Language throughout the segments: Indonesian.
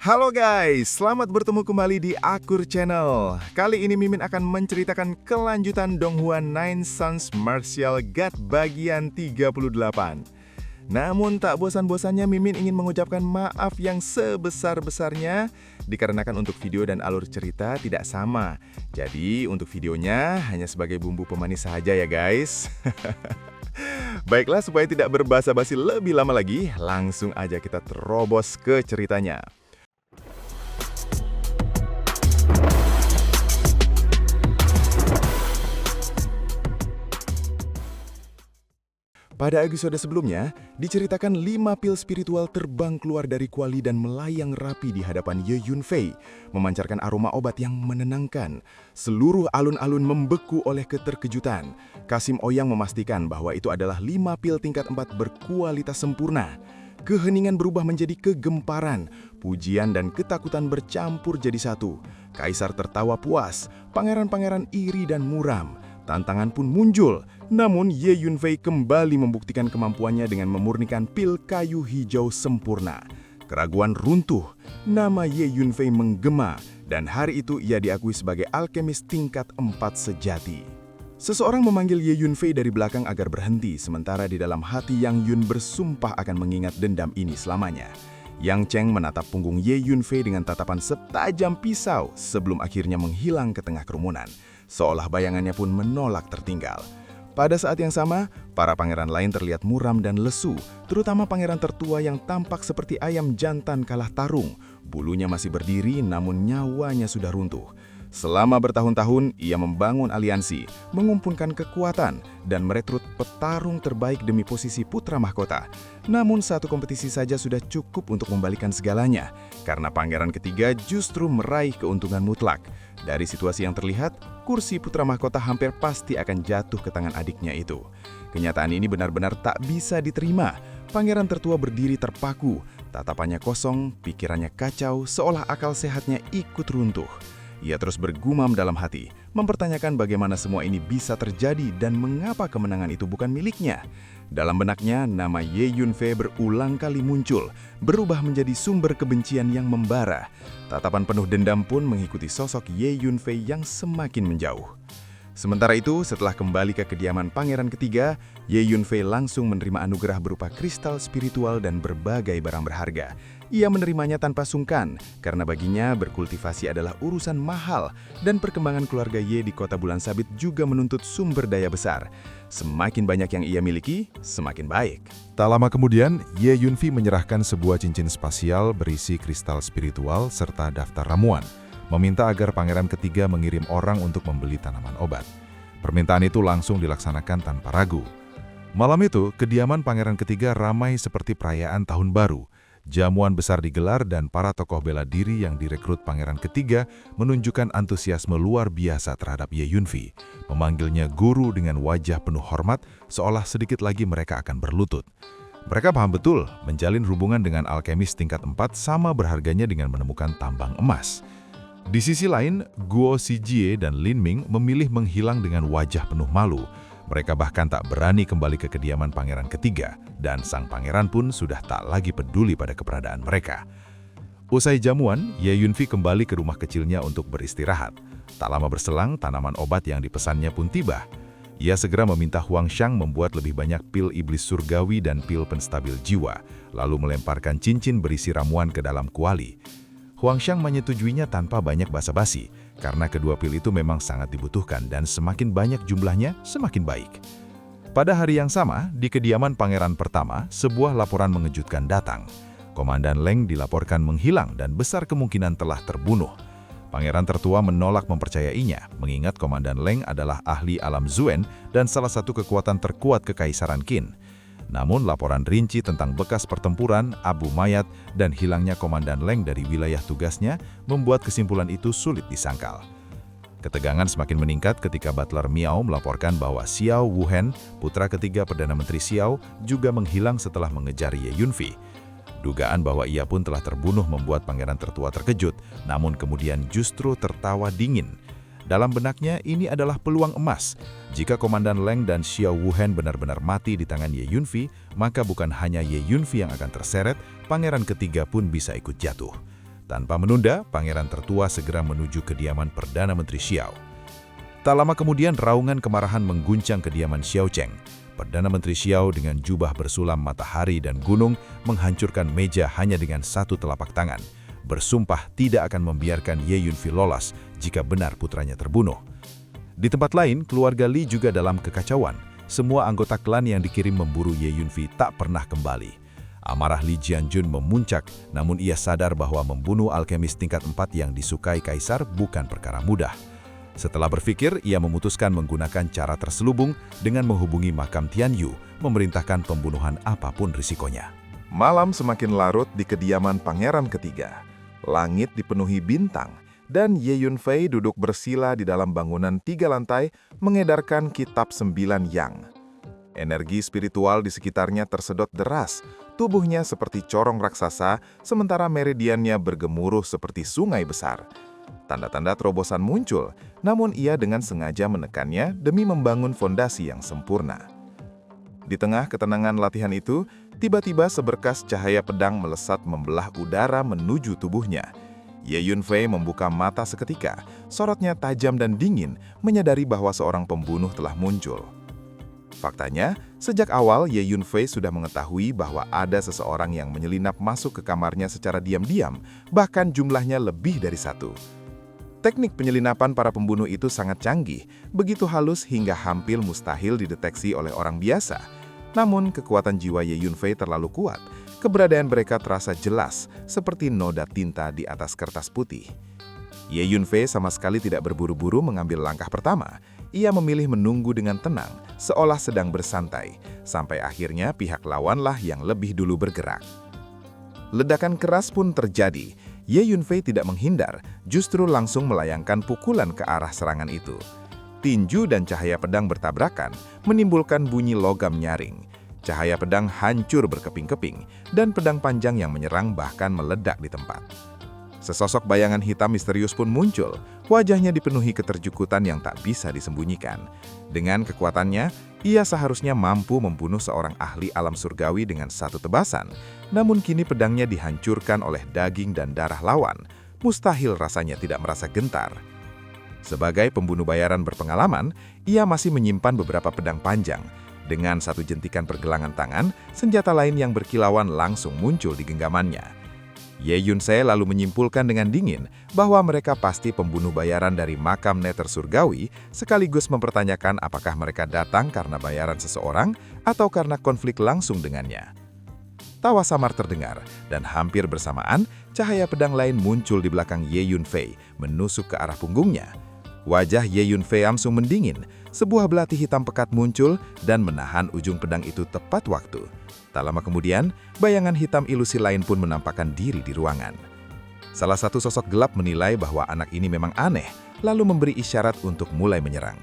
Halo guys, selamat bertemu kembali di Akur Channel. Kali ini Mimin akan menceritakan kelanjutan Donghua Nine Sons Martial God bagian 38. Namun tak bosan-bosannya Mimin ingin mengucapkan maaf yang sebesar-besarnya dikarenakan untuk video dan alur cerita tidak sama. Jadi untuk videonya hanya sebagai bumbu pemanis saja ya guys. Baiklah, supaya tidak berbasa-basi lebih lama lagi, langsung aja kita terobos ke ceritanya. Pada episode sebelumnya, diceritakan 5 pil spiritual terbang keluar dari kuali dan melayang rapi di hadapan Ye Yunfei, memancarkan aroma obat yang menenangkan. Seluruh alun-alun membeku oleh keterkejutan. Kasim Oyang memastikan bahwa itu adalah 5 pil tingkat 4 berkualitas sempurna. Keheningan berubah menjadi kegemparan, pujian dan ketakutan bercampur jadi satu. Kaisar tertawa puas, pangeran-pangeran iri dan muram. Tantangan pun muncul, namun Ye Yunfei kembali membuktikan kemampuannya dengan memurnikan pil kayu hijau sempurna. Keraguan runtuh, nama Ye Yunfei menggema, dan hari itu ia diakui sebagai alkemis tingkat 4 sejati. Seseorang memanggil Ye Yunfei dari belakang agar berhenti, sementara di dalam hati Yang Yun bersumpah akan mengingat dendam ini selamanya. Yang Cheng menatap punggung Ye Yunfei dengan tatapan setajam pisau sebelum akhirnya menghilang ke tengah kerumunan. Seolah bayangannya pun menolak tertinggal. Pada saat yang sama, para pangeran lain terlihat muram dan lesu, terutama pangeran tertua yang tampak seperti ayam jantan kalah tarung. Bulunya masih berdiri namun nyawanya sudah runtuh. Selama bertahun-tahun, ia membangun aliansi, mengumpulkan kekuatan, dan merekrut petarung terbaik demi posisi putra mahkota. Namun satu kompetisi saja sudah cukup untuk membalikan segalanya, karena pangeran ketiga justru meraih keuntungan mutlak. Dari situasi yang terlihat, kursi putra mahkota hampir pasti akan jatuh ke tangan adiknya itu. Kenyataan ini benar-benar tak bisa diterima. Pangeran tertua berdiri terpaku, tatapannya kosong, pikirannya kacau, seolah akal sehatnya ikut runtuh. Ia terus bergumam dalam hati, mempertanyakan bagaimana semua ini bisa terjadi dan mengapa kemenangan itu bukan miliknya. Dalam benaknya, nama Ye Yunfei berulang kali muncul, berubah menjadi sumber kebencian yang membara. Tatapan penuh dendam pun mengikuti sosok Ye Yunfei yang semakin menjauh. Sementara itu, setelah kembali ke kediaman pangeran ketiga, Ye Yunfei langsung menerima anugerah berupa kristal spiritual dan berbagai barang berharga. Ia menerimanya tanpa sungkan, karena baginya berkultivasi adalah urusan mahal, dan perkembangan keluarga Ye di kota Bulan Sabit juga menuntut sumber daya besar. Semakin banyak yang ia miliki, semakin baik. Tak lama kemudian, Ye Yunfei menyerahkan sebuah cincin spasial berisi kristal spiritual serta daftar ramuan, meminta agar pangeran ketiga mengirim orang untuk membeli tanaman obat. Permintaan itu langsung dilaksanakan tanpa ragu. Malam itu, kediaman pangeran ketiga ramai seperti perayaan tahun baru. Jamuan besar digelar dan para tokoh bela diri yang direkrut pangeran ketiga menunjukkan antusiasme luar biasa terhadap Ye Yunfei, memanggilnya guru dengan wajah penuh hormat seolah sedikit lagi mereka akan berlutut. Mereka paham betul, menjalin hubungan dengan alkemis tingkat 4 sama berharganya dengan menemukan tambang emas. Di sisi lain, Guo Xijie dan Lin Ming memilih menghilang dengan wajah penuh malu. Mereka bahkan tak berani kembali ke kediaman pangeran ketiga, dan sang pangeran pun sudah tak lagi peduli pada keberadaan mereka. Usai jamuan, Ye Yunfei kembali ke rumah kecilnya untuk beristirahat. Tak lama berselang, tanaman obat yang dipesannya pun tiba. Ia segera meminta Huang Xiang membuat lebih banyak pil iblis surgawi dan pil penstabil jiwa, lalu melemparkan cincin berisi ramuan ke dalam kuali. Huang Xiang menyetujuinya tanpa banyak basa-basi, karena kedua pil itu memang sangat dibutuhkan dan semakin banyak jumlahnya, semakin baik. Pada hari yang sama, di kediaman pangeran pertama, sebuah laporan mengejutkan datang. Komandan Leng dilaporkan menghilang dan besar kemungkinan telah terbunuh. Pangeran tertua menolak mempercayainya, mengingat Komandan Leng adalah ahli alam Zuen dan salah satu kekuatan terkuat Kekaisaran Qin. Namun laporan rinci tentang bekas pertempuran, abu mayat, dan hilangnya Komandan Leng dari wilayah tugasnya membuat kesimpulan itu sulit disangkal. Ketegangan semakin meningkat ketika Butler Miao melaporkan bahwa Xiao Wuhen, putra ketiga Perdana Menteri Xiao, juga menghilang setelah mengejar Ye Yunfei. Dugaan bahwa ia pun telah terbunuh membuat pangeran tertua terkejut, namun kemudian justru tertawa dingin. Dalam benaknya, ini adalah peluang emas. Jika Komandan Leng dan Xiao Wuhen benar-benar mati di tangan Ye Yunfei, maka bukan hanya Ye Yunfei yang akan terseret, pangeran ketiga pun bisa ikut jatuh. Tanpa menunda, pangeran tertua segera menuju kediaman Perdana Menteri Xiao. Tak lama kemudian, raungan kemarahan mengguncang kediaman Xiao Cheng. Perdana Menteri Xiao dengan jubah bersulam matahari dan gunung menghancurkan meja hanya dengan satu telapak tangan, bersumpah tidak akan membiarkan Ye Yunfei lolos jika benar putranya terbunuh. Di tempat lain, keluarga Li juga dalam kekacauan. Semua anggota klan yang dikirim memburu Ye Yunfei tak pernah kembali. Amarah Li Jianjun memuncak, namun ia sadar bahwa membunuh alkemis tingkat 4 yang disukai kaisar bukan perkara mudah. Setelah berpikir, ia memutuskan menggunakan cara terselubung dengan menghubungi makam Tian Yu, memerintahkan pembunuhan apapun risikonya. Malam semakin larut di kediaman pangeran ketiga. Langit dipenuhi bintang, dan Ye Yunfei duduk bersila di dalam bangunan 3 lantai mengedarkan kitab 9 yang. Energi spiritual di sekitarnya tersedot deras, tubuhnya seperti corong raksasa, sementara meridiannya bergemuruh seperti sungai besar. Tanda-tanda terobosan muncul, namun ia dengan sengaja menekannya demi membangun fondasi yang sempurna. Di tengah ketenangan latihan itu, tiba-tiba seberkas cahaya pedang melesat membelah udara menuju tubuhnya. Ye Yunfei membuka mata seketika, sorotnya tajam dan dingin, menyadari bahwa seorang pembunuh telah muncul. Faktanya, sejak awal Ye Yunfei sudah mengetahui bahwa ada seseorang yang menyelinap masuk ke kamarnya secara diam-diam, bahkan jumlahnya lebih dari 1. Teknik penyelinapan para pembunuh itu sangat canggih, begitu halus hingga hampir mustahil dideteksi oleh orang biasa. Namun, kekuatan jiwa Ye Yunfei terlalu kuat. Keberadaan mereka terasa jelas, seperti noda tinta di atas kertas putih. Ye Yunfei sama sekali tidak berburu-buru mengambil langkah pertama. Ia memilih menunggu dengan tenang, seolah sedang bersantai, sampai akhirnya pihak lawanlah yang lebih dulu bergerak. Ledakan keras pun terjadi. Ye Yunfei tidak menghindar, justru langsung melayangkan pukulan ke arah serangan itu. Tinju dan cahaya pedang bertabrakan, menimbulkan bunyi logam nyaring. Cahaya pedang hancur berkeping-keping, dan pedang panjang yang menyerang bahkan meledak di tempat. Sesosok bayangan hitam misterius pun muncul, wajahnya dipenuhi keterjukutan yang tak bisa disembunyikan. Dengan kekuatannya, ia seharusnya mampu membunuh seorang ahli alam surgawi dengan satu tebasan, namun kini pedangnya dihancurkan oleh daging dan darah lawan. Mustahil rasanya tidak merasa gentar. Sebagai pembunuh bayaran berpengalaman, ia masih menyimpan beberapa pedang panjang. Dengan satu jentikan pergelangan tangan, senjata lain yang berkilauan langsung muncul di genggamannya. Ye Yunfei lalu menyimpulkan dengan dingin bahwa mereka pasti pembunuh bayaran dari makam neter surgawi, sekaligus mempertanyakan apakah mereka datang karena bayaran seseorang atau karena konflik langsung dengannya. Tawa samar terdengar, dan hampir bersamaan, cahaya pedang lain muncul di belakang Ye Yunfei, menusuk ke arah punggungnya. Wajah Ye Yunfei langsung mendingin, sebuah belati hitam pekat muncul dan menahan ujung pedang itu tepat waktu. Tak lama kemudian, bayangan hitam ilusi lain pun menampakkan diri di ruangan. Salah satu sosok gelap menilai bahwa anak ini memang aneh, lalu memberi isyarat untuk mulai menyerang.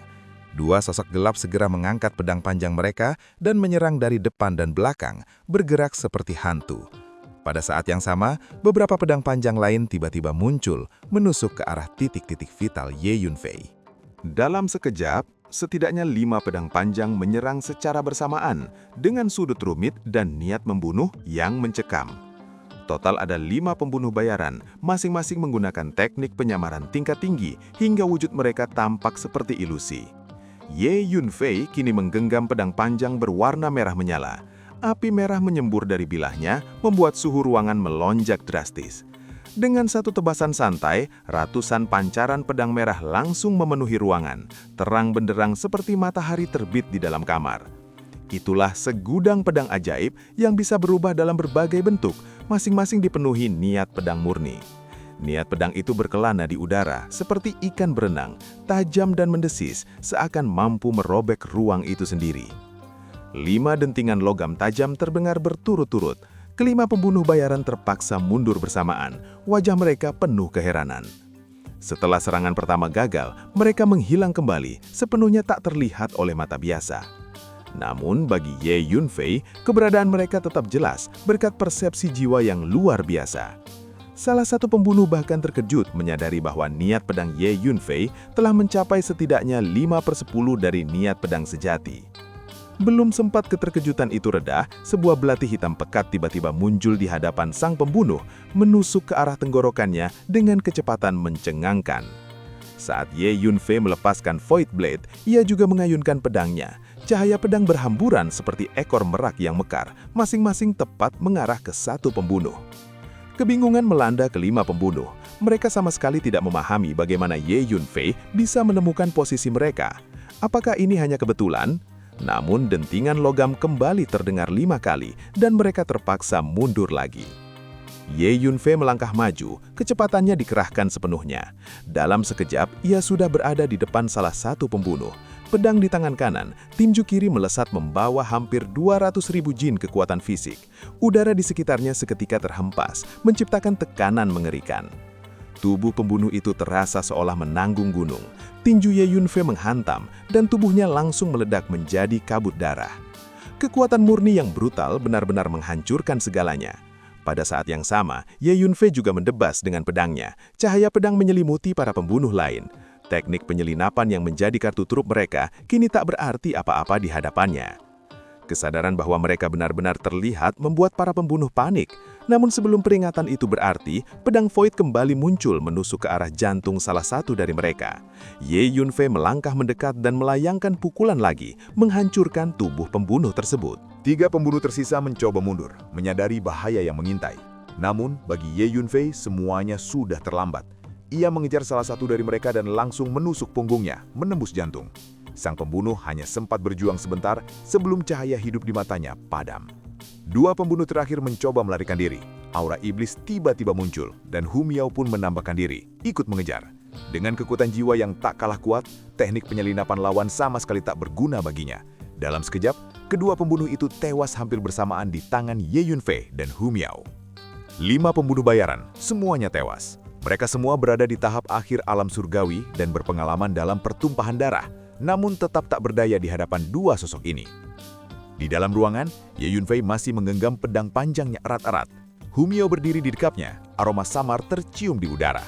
Dua sosok gelap segera mengangkat pedang panjang mereka dan menyerang dari depan dan belakang, bergerak seperti hantu. Pada saat yang sama, beberapa pedang panjang lain tiba-tiba muncul, menusuk ke arah titik-titik vital Ye Yunfei. Dalam sekejap, setidaknya 5 pedang panjang menyerang secara bersamaan dengan sudut rumit dan niat membunuh yang mencekam. Total ada 5 pembunuh bayaran, masing-masing menggunakan teknik penyamaran tingkat tinggi hingga wujud mereka tampak seperti ilusi. Ye Yunfei kini menggenggam pedang panjang berwarna merah menyala. Api merah menyembur dari bilahnya, membuat suhu ruangan melonjak drastis. Dengan satu tebasan santai, ratusan pancaran pedang merah langsung memenuhi ruangan, terang benderang seperti matahari terbit di dalam kamar. Itulah segudang pedang ajaib yang bisa berubah dalam berbagai bentuk, masing-masing dipenuhi niat pedang murni. Niat pedang itu berkelana di udara, seperti ikan berenang, tajam dan mendesis, seakan mampu merobek ruang itu sendiri. 5 dentingan logam tajam terdengar berturut-turut. Kelima pembunuh bayaran terpaksa mundur bersamaan, wajah mereka penuh keheranan. Setelah serangan pertama gagal, mereka menghilang kembali, sepenuhnya tak terlihat oleh mata biasa. Namun bagi Ye Yunfei, keberadaan mereka tetap jelas berkat persepsi jiwa yang luar biasa. Salah satu pembunuh bahkan terkejut menyadari bahwa niat pedang Ye Yunfei telah mencapai setidaknya 5/10 dari niat pedang sejati. Belum sempat keterkejutan itu reda, sebuah belati hitam pekat tiba-tiba muncul di hadapan sang pembunuh, menusuk ke arah tenggorokannya dengan kecepatan mencengangkan. Saat Ye Yunfei melepaskan Void Blade, ia juga mengayunkan pedangnya. Cahaya pedang berhamburan seperti ekor merak yang mekar, masing-masing tepat mengarah ke satu pembunuh. Kebingungan melanda kelima pembunuh. Mereka sama sekali tidak memahami bagaimana Ye Yunfei bisa menemukan posisi mereka. Apakah ini hanya kebetulan? Namun dentingan logam kembali terdengar 5 kali dan mereka terpaksa mundur lagi. Ye Yunfei melangkah maju, kecepatannya dikerahkan sepenuhnya. Dalam sekejap, ia sudah berada di depan salah satu pembunuh. Pedang di tangan kanan, tinju kiri melesat membawa hampir 200.000 jin kekuatan fisik. Udara di sekitarnya seketika terhempas, menciptakan tekanan mengerikan. Tubuh pembunuh itu terasa seolah menanggung gunung. Tinju Ye Yunfei menghantam, dan tubuhnya langsung meledak menjadi kabut darah. Kekuatan murni yang brutal benar-benar menghancurkan segalanya. Pada saat yang sama, Ye Yunfei juga mendebas dengan pedangnya. Cahaya pedang menyelimuti para pembunuh lain. Teknik penyelinapan yang menjadi kartu truf mereka kini tak berarti apa-apa di hadapannya. Kesadaran bahwa mereka benar-benar terlihat membuat para pembunuh panik. Namun sebelum peringatan itu berarti, pedang Void kembali muncul menusuk ke arah jantung salah satu dari mereka. Ye Yunfei melangkah mendekat dan melayangkan pukulan lagi, menghancurkan tubuh pembunuh tersebut. 3 pembunuh tersisa mencoba mundur, menyadari bahaya yang mengintai. Namun, bagi Ye Yunfei, semuanya sudah terlambat. Ia mengejar salah satu dari mereka dan langsung menusuk punggungnya, menembus jantung. Sang pembunuh hanya sempat berjuang sebentar sebelum cahaya hidup di matanya padam. 2 pembunuh terakhir mencoba melarikan diri. Aura iblis tiba-tiba muncul, dan Hu Miao pun menambahkan diri, ikut mengejar. Dengan kekuatan jiwa yang tak kalah kuat, teknik penyelinapan lawan sama sekali tak berguna baginya. Dalam sekejap, kedua pembunuh itu tewas hampir bersamaan di tangan Ye Yunfei dan Hu Miao. 5 pembunuh bayaran, semuanya tewas. Mereka semua berada di tahap akhir alam surgawi dan berpengalaman dalam pertumpahan darah, namun tetap tak berdaya di hadapan 2 sosok ini. Di dalam ruangan, Ye Yunfei masih menggenggam pedang panjangnya erat-erat. Hu Miao berdiri di dekapnya, aroma samar tercium di udara.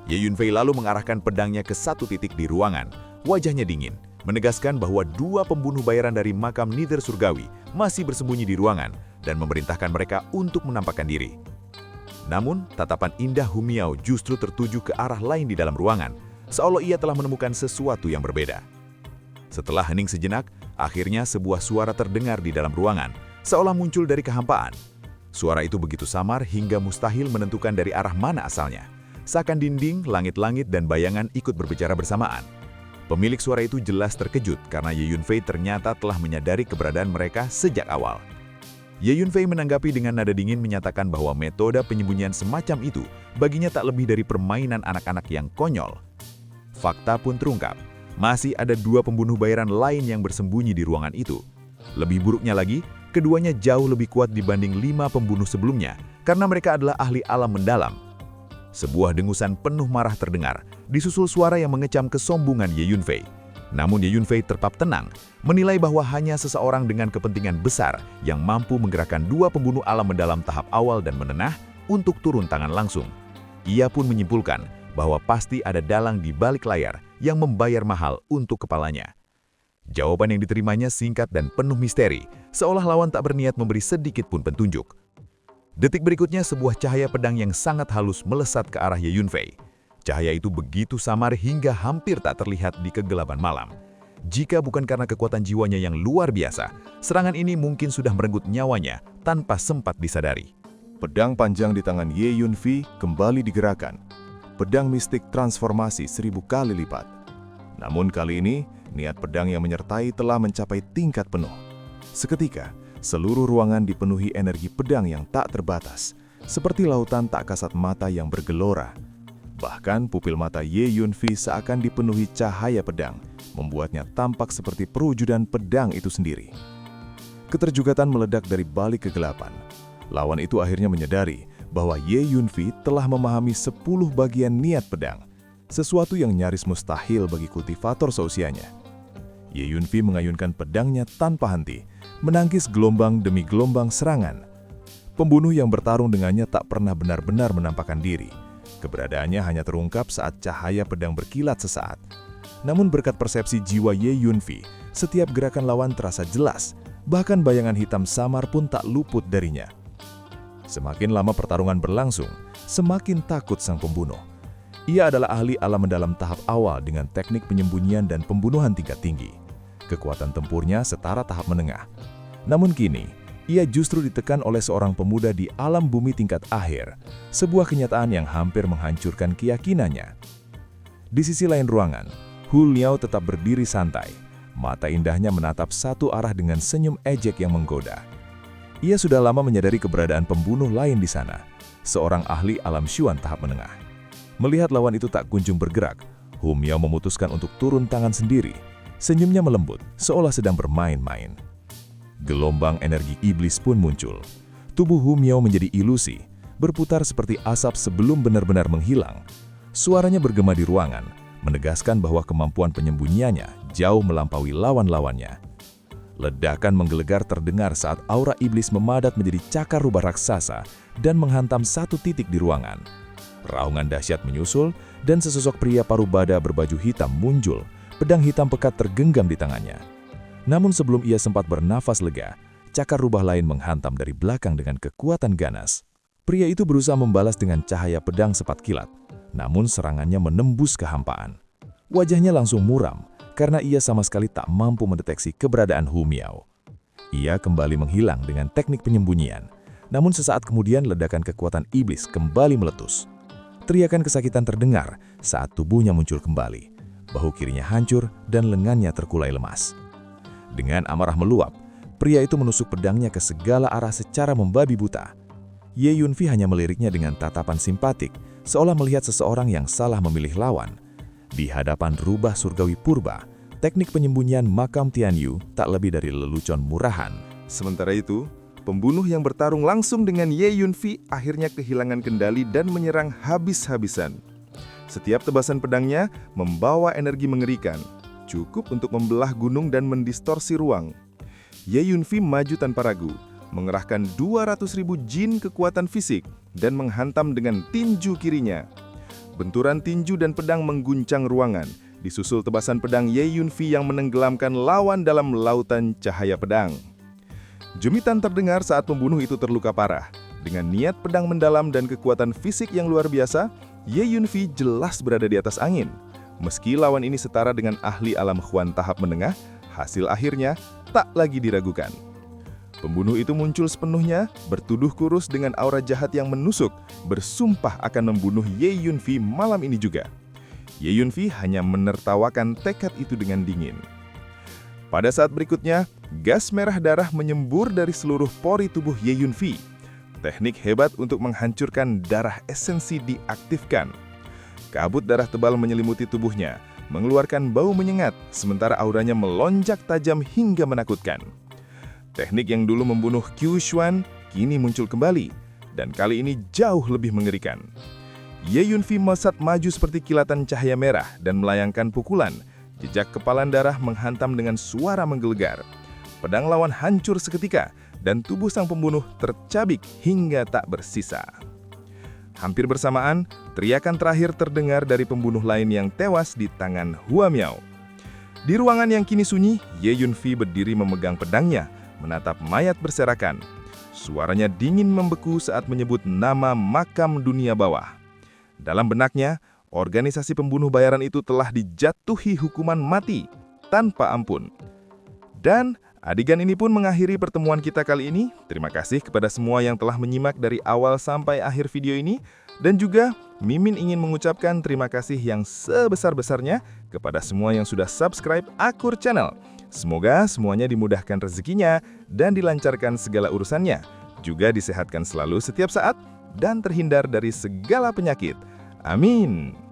Ye Yunfei lalu mengarahkan pedangnya ke satu titik di ruangan. Wajahnya dingin, menegaskan bahwa 2 pembunuh bayaran dari makam Nither Surgawi masih bersembunyi di ruangan dan memerintahkan mereka untuk menampakkan diri. Namun, tatapan indah Hu Miao justru tertuju ke arah lain di dalam ruangan, seolah ia telah menemukan sesuatu yang berbeda. Setelah hening sejenak, akhirnya sebuah suara terdengar di dalam ruangan, seolah muncul dari kehampaan. Suara itu begitu samar hingga mustahil menentukan dari arah mana asalnya. Seakan dinding, langit-langit, dan bayangan ikut berbicara bersamaan. Pemilik suara itu jelas terkejut karena Ye Yunfei ternyata telah menyadari keberadaan mereka sejak awal. Ye Yunfei menanggapi dengan nada dingin menyatakan bahwa metode penyembunyian semacam itu baginya tak lebih dari permainan anak-anak yang konyol. Fakta pun terungkap. Masih ada 2 pembunuh bayaran lain yang bersembunyi di ruangan itu. Lebih buruknya lagi, keduanya jauh lebih kuat dibanding 5 pembunuh sebelumnya karena mereka adalah ahli alam mendalam. Sebuah dengusan penuh marah terdengar, disusul suara yang mengecam kesombongan Ye Yunfei. Namun Ye Yunfei tetap tenang, menilai bahwa hanya seseorang dengan kepentingan besar yang mampu menggerakkan 2 pembunuh alam mendalam tahap awal dan menenah untuk turun tangan langsung. Ia pun menyimpulkan bahwa pasti ada dalang di balik layar yang membayar mahal untuk kepalanya. Jawaban yang diterimanya singkat dan penuh misteri, seolah lawan tak berniat memberi sedikit pun petunjuk. Detik berikutnya sebuah cahaya pedang yang sangat halus melesat ke arah Ye Yunfei. Cahaya itu begitu samar hingga hampir tak terlihat di kegelapan malam. Jika bukan karena kekuatan jiwanya yang luar biasa, serangan ini mungkin sudah merenggut nyawanya tanpa sempat disadari. Pedang panjang di tangan Ye Yunfei kembali digerakkan. Pedang mistik transformasi 1000 kali lipat. Namun kali ini, niat pedang yang menyertai telah mencapai tingkat penuh. Seketika, seluruh ruangan dipenuhi energi pedang yang tak terbatas, seperti lautan tak kasat mata yang bergelora. Bahkan pupil mata Ye Yunfei seakan dipenuhi cahaya pedang, membuatnya tampak seperti perwujudan pedang itu sendiri. Keterjugatan meledak dari balik kegelapan. Lawan itu akhirnya menyadari bahwa Ye Yunfei telah memahami 10 bagian niat pedang, sesuatu yang nyaris mustahil bagi kultivator seusianya. Ye Yunfei mengayunkan pedangnya tanpa henti, menangkis gelombang demi gelombang serangan. Pembunuh yang bertarung dengannya tak pernah benar-benar menampakkan diri. Keberadaannya hanya terungkap saat cahaya pedang berkilat sesaat. Namun berkat persepsi jiwa Ye Yunfei, Setiap gerakan lawan terasa jelas, bahkan bayangan hitam samar pun tak luput darinya. Semakin lama pertarungan berlangsung, semakin takut sang pembunuh. Ia adalah ahli alam mendalam tahap awal dengan teknik penyembunyian dan pembunuhan tingkat tinggi. Kekuatan tempurnya setara tahap menengah. Namun kini, ia justru ditekan oleh seorang pemuda di alam bumi tingkat akhir, sebuah kenyataan yang hampir menghancurkan keyakinannya. Di sisi lain ruangan, Hu Liao tetap berdiri santai, mata indahnya menatap satu arah dengan senyum ejek yang menggoda. Ia sudah lama menyadari keberadaan pembunuh lain di sana, seorang ahli alam Xuan tahap menengah. Melihat lawan itu tak kunjung bergerak, Hu Miao memutuskan untuk turun tangan sendiri. Senyumnya melembut, seolah sedang bermain-main. Gelombang energi iblis pun muncul. Tubuh Hu Miao menjadi ilusi, berputar seperti asap sebelum benar-benar menghilang. Suaranya bergema di ruangan, menegaskan bahwa kemampuan penyembunyiannya jauh melampaui lawan-lawannya. Ledakan menggelegar terdengar saat aura iblis memadat menjadi cakar rubah raksasa dan menghantam satu titik di ruangan. Raungan dahsyat menyusul dan sesosok pria parubada berbaju hitam muncul, pedang hitam pekat tergenggam di tangannya. Namun sebelum ia sempat bernafas lega, cakar rubah lain menghantam dari belakang dengan kekuatan ganas. Pria itu berusaha membalas dengan cahaya pedang sepat kilat, namun serangannya menembus kehampaan. Wajahnya langsung muram, karena ia sama sekali tak mampu mendeteksi keberadaan Hu Miao. Ia kembali menghilang dengan teknik penyembunyian, namun sesaat kemudian ledakan kekuatan iblis kembali meletus. Teriakan kesakitan terdengar saat tubuhnya muncul kembali. Bahu kirinya hancur dan lengannya terkulai lemas. Dengan amarah meluap, pria itu menusuk pedangnya ke segala arah secara membabi buta. Ye Yunfi hanya meliriknya dengan tatapan simpatik, seolah melihat seseorang yang salah memilih lawan. Di hadapan rubah surgawi purba, teknik penyembunyian makam Tianyu tak lebih dari lelucon murahan. Sementara itu, pembunuh yang bertarung langsung dengan Ye Yunfi akhirnya kehilangan kendali dan menyerang habis-habisan. Setiap tebasan pedangnya membawa energi mengerikan, cukup untuk membelah gunung dan mendistorsi ruang. Ye Yunfi maju tanpa ragu, mengerahkan 200.000 jin kekuatan fisik dan menghantam dengan tinju kirinya. Benturan tinju dan pedang mengguncang ruangan, disusul tebasan pedang Ye Yunfi yang menenggelamkan lawan dalam lautan cahaya pedang. Jemitan terdengar saat pembunuh itu terluka parah. Dengan niat pedang mendalam dan kekuatan fisik yang luar biasa, Ye Yunfi jelas berada di atas angin. Meski lawan ini setara dengan ahli alam Xuan tahap menengah, hasil akhirnya tak lagi diragukan. Pembunuh itu muncul sepenuhnya, bertuduh kurus dengan aura jahat yang menusuk, bersumpah akan membunuh Ye Yunfi malam ini juga. Ye Yunfi hanya menertawakan tekad itu dengan dingin. Pada saat berikutnya, gas merah darah menyembur dari seluruh pori tubuh Ye Yunfi. Teknik hebat untuk menghancurkan darah esensi diaktifkan. Kabut darah tebal menyelimuti tubuhnya, mengeluarkan bau menyengat, sementara auranya melonjak tajam hingga menakutkan. Teknik yang dulu membunuh Qiu Xuan kini muncul kembali, dan kali ini jauh lebih mengerikan. Ye Yunfi melesat maju seperti kilatan cahaya merah dan melayangkan pukulan. Jejak kepalan darah menghantam dengan suara menggelegar. Pedang lawan hancur seketika, dan tubuh sang pembunuh tercabik hingga tak bersisa. Hampir bersamaan, teriakan terakhir terdengar dari pembunuh lain yang tewas di tangan Hua Miao. Di ruangan yang kini sunyi, Ye Yunfi berdiri memegang pedangnya, menatap mayat berserakan. Suaranya dingin membeku saat menyebut nama makam dunia bawah. Dalam benaknya, organisasi pembunuh bayaran itu telah dijatuhi hukuman mati tanpa ampun. Dan adegan ini pun mengakhiri pertemuan kita kali ini. Terima kasih kepada semua yang telah menyimak dari awal sampai akhir video ini. Dan juga Mimin ingin mengucapkan terima kasih yang sebesar-besarnya kepada semua yang sudah subscribe Akur Channel. Semoga semuanya dimudahkan rezekinya dan dilancarkan segala urusannya. Juga disehatkan selalu setiap saat dan terhindar dari segala penyakit. Amin.